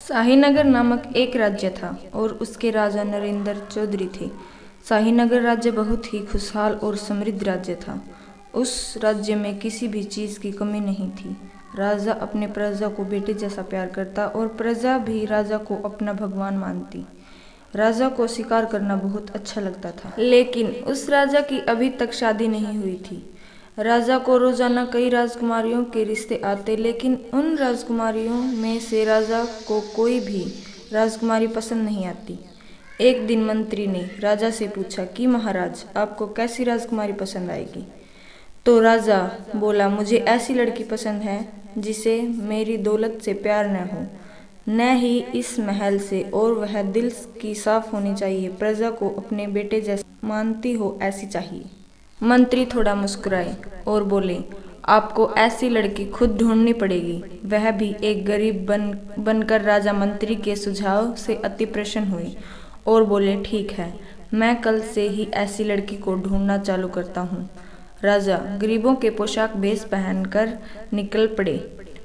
शाहीनगर नामक एक राज्य था और उसके राजा नरेंद्र चौधरी थे। शाहीनगर राज्य बहुत ही खुशहाल और समृद्ध राज्य था। उस राज्य में किसी भी चीज़ की कमी नहीं थी। राजा अपने प्रजा को बेटे जैसा प्यार करता और प्रजा भी राजा को अपना भगवान मानती। राजा को शिकार करना बहुत अच्छा लगता था, लेकिन उस राजा की अभी तक शादी नहीं हुई थी। राजा को रोजाना कई राजकुमारियों के रिश्ते आते, लेकिन उन राजकुमारियों में से राजा को कोई भी राजकुमारी पसंद नहीं आती। एक दिन मंत्री ने राजा से पूछा कि महाराज, आपको कैसी राजकुमारी पसंद आएगी? तो राजा बोला, मुझे ऐसी लड़की पसंद है जिसे मेरी दौलत से प्यार न हो, न ही इस महल से, और वह दिल की साफ होनी चाहिए, प्रजा को अपने बेटे जैसा मानती हो ऐसी चाहिए। मंत्री थोड़ा मुस्कुराए और बोले, आपको ऐसी लड़की खुद ढूंढनी पड़ेगी। वह भी एक गरीब बनकर राजा मंत्री के सुझाव से अति प्रसन्न हुए और बोले, ठीक है, मैं कल से ही ऐसी लड़की को ढूंढना चालू करता हूँ। राजा गरीबों के पोशाक भेष पहनकर निकल पड़े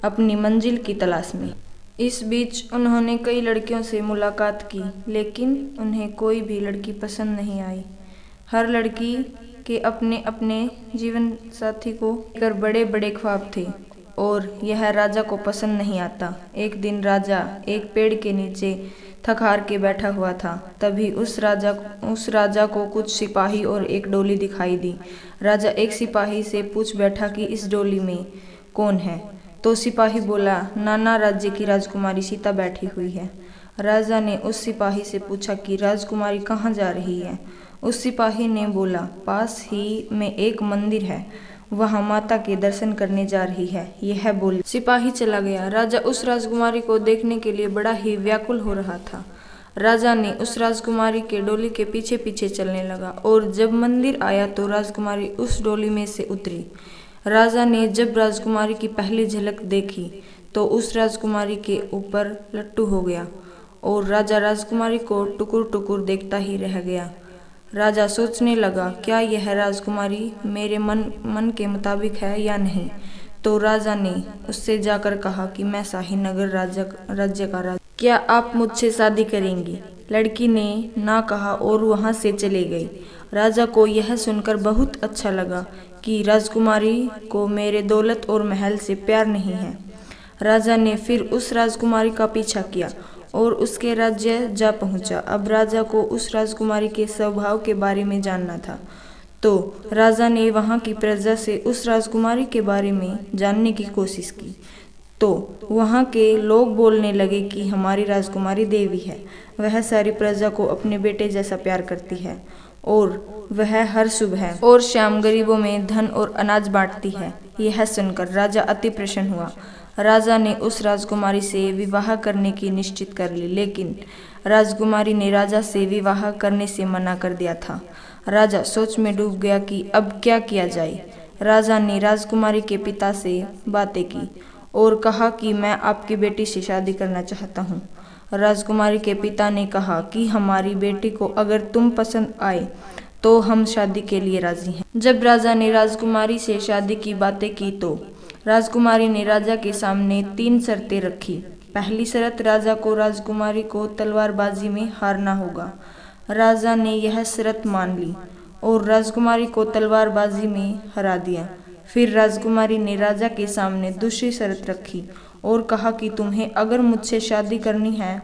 अपनी मंजिल की तलाश में। इस बीच उन्होंने कई लड़कियों से मुलाकात की, लेकिन उन्हें कोई भी लड़की पसंद नहीं आई। हर लड़की के अपने अपने जीवन साथी को लेकर बड़े बड़े ख्वाब थे और यह राजा को पसंद नहीं आता। एक दिन राजा एक पेड़ के नीचे थक हार के बैठा हुआ था। तभी उस राजा को कुछ सिपाही और एक डोली दिखाई दी। राजा एक सिपाही से पूछ बैठा कि इस डोली में कौन है? तो सिपाही बोला, नाना राज्य की राजकुमारी सीता बैठी हुई है। राजा ने उस सिपाही से पूछा कि राजकुमारी कहाँ जा रही है? उस सिपाही ने बोला, पास ही में एक मंदिर है, वहाँ माता के दर्शन करने जा रही है। यह बोल सिपाही चला गया। राजा उस राजकुमारी को देखने के लिए बड़ा ही व्याकुल हो रहा था। राजा ने उस राजकुमारी के डोली के पीछे पीछे चलने लगा और जब मंदिर आया तो राजकुमारी उस डोली में से उतरी। राजा ने जब राजकुमारी की पहली झलक देखी तो उस राजकुमारी के ऊपर लट्टू हो गया और राजा राजकुमारी को टुकुर टुकुर देखता ही रह गया। राजा सोचने लगा, क्या यह राजकुमारी मेरे मन के मुताबिक है या नहीं? तो राजा ने उससे जाकर कहा कि मैं शाहीनगर राज्य का राजा, क्या आप मुझसे शादी करेंगी? लड़की ने ना कहा और वहां से चली गई। राजा को यह सुनकर बहुत अच्छा लगा कि राजकुमारी को मेरे दौलत और महल से प्यार नहीं है। राजा ने फिर उस राजकुमारी का पीछा किया और उसके राज्य जा पहुंचा। अब राजा को उस राजकुमारी के स्वभाव के बारे में जानना था, तो राजा ने वहां की प्रजा से उस राजकुमारी के बारे में जानने की कोशिश की। तो वहां के लोग बोलने लगे कि हमारी राजकुमारी देवी है, वह सारी प्रजा को अपने बेटे जैसा प्यार करती है और वह हर सुबह और शाम गरीबों में धन और अनाज बांटती है। यह सुनकर राजा अति प्रसन्न हुआ। राजा ने उस राजकुमारी से विवाह करने की निश्चित कर ली, लेकिन राजकुमारी ने राजा से विवाह करने से मना कर दिया था। राजा सोच में डूब गया कि अब क्या किया जाए। राजा ने राजकुमारी के पिता से बातें की और कहा कि मैं आपकी बेटी से शादी करना चाहता हूँ। राजकुमारी के पिता ने कहा कि हमारी बेटी को अगर तुम पसंद आए तो हम शादी के लिए राजी हैं। जब राजा ने राजकुमारी से शादी की बातें की तो राजकुमारी ने राजा के सामने 3 शर्तें रखी। पहली शर्त, राजा को राजकुमारी को तलवारबाजी में हारना होगा। राजा ने यह शर्त मान ली और राजकुमारी को तलवारबाजी में हरा दिया। फिर राजकुमारी ने राजा के सामने दूसरी शर्त रखी और कहा कि तुम्हें अगर मुझसे शादी करनी है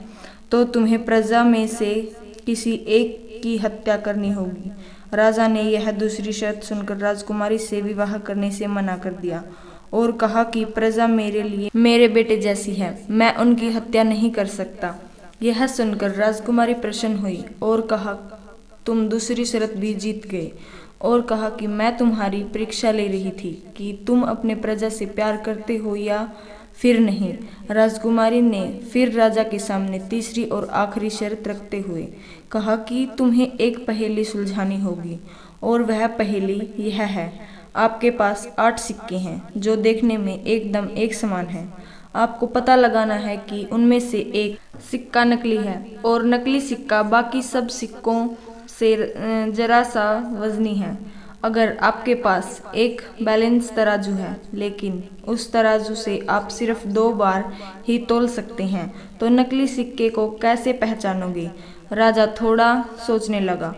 तो तुम्हें प्रजा में से किसी एक की हत्या करनी होगी। राजा ने यह दूसरी शर्त सुनकर राजकुमारी से विवाह करने से मना कर दिया और कहा कि प्रजा मेरे लिए मेरे बेटे जैसी है, मैं उनकी हत्या नहीं कर सकता। यह सुनकर राजकुमारी प्रसन्न हुई और कहा, तुम दूसरी शर्त भी जीत गए, और कहा कि मैं तुम्हारी परीक्षा ले रही थी कि तुम अपने प्रजा से प्यार करते हो या फिर नहीं। राजकुमारी ने फिर राजा के सामने तीसरी और आखिरी शर्त रखते हुए कहा कि तुम्हें एक पहेली सुलझानी होगी और वह पहेली यह है, आपके पास 8 सिक्के हैं जो देखने में एकदम एक समान हैं। आपको पता लगाना है कि उनमें से एक सिक्का नकली है और नकली सिक्का बाकी सब सिक्कों से जरा सा वजनी है। अगर आपके पास एक बैलेंस तराजू है, लेकिन उस तराजू से आप सिर्फ 2 बार ही तौल सकते हैं, तो नकली सिक्के को कैसे पहचानोगे? राजा थोड़ा सोचने लगा।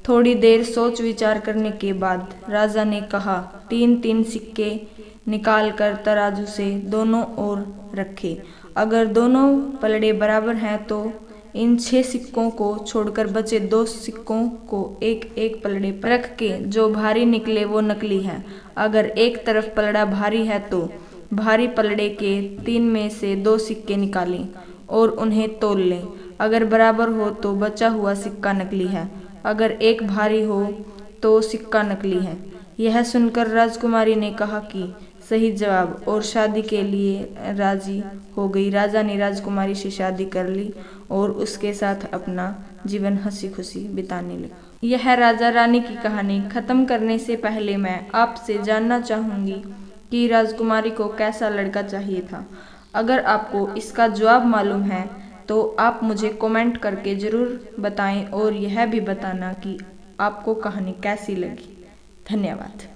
थोड़ी देर सोच विचार करने के बाद राजा ने कहा, 3-3 सिक्के निकालकर तराजू से दोनों ओर रखे। अगर दोनों पलड़े बराबर हैं तो इन 6 सिक्कों को छोड़कर बचे 2 सिक्कों को एक एक पलड़े पर रख के जो भारी निकले वो नकली है। अगर एक तरफ पलड़ा भारी है तो भारी पलड़े के 3 में से 2 सिक्के निकालें और उन्हें तौल लें। अगर बराबर हो तो बचा हुआ सिक्का नकली है, अगर एक भारी हो तो सिक्का नकली है। यह सुनकर राजकुमारी ने कहा कि सही जवाब और शादी के लिए राजी हो गई। राजा ने राजकुमारी से शादी कर ली और उसके साथ अपना जीवन हंसी खुशी बिताने लगा। यह राजा रानी की कहानी खत्म करने से पहले मैं आपसे जानना चाहूँगी कि राजकुमारी को कैसा लड़का चाहिए था। अगर आपको इसका जवाब मालूम है तो आप मुझे कमेंट करके ज़रूर बताएं और यह भी बताना कि आपको कहानी कैसी लगी। धन्यवाद।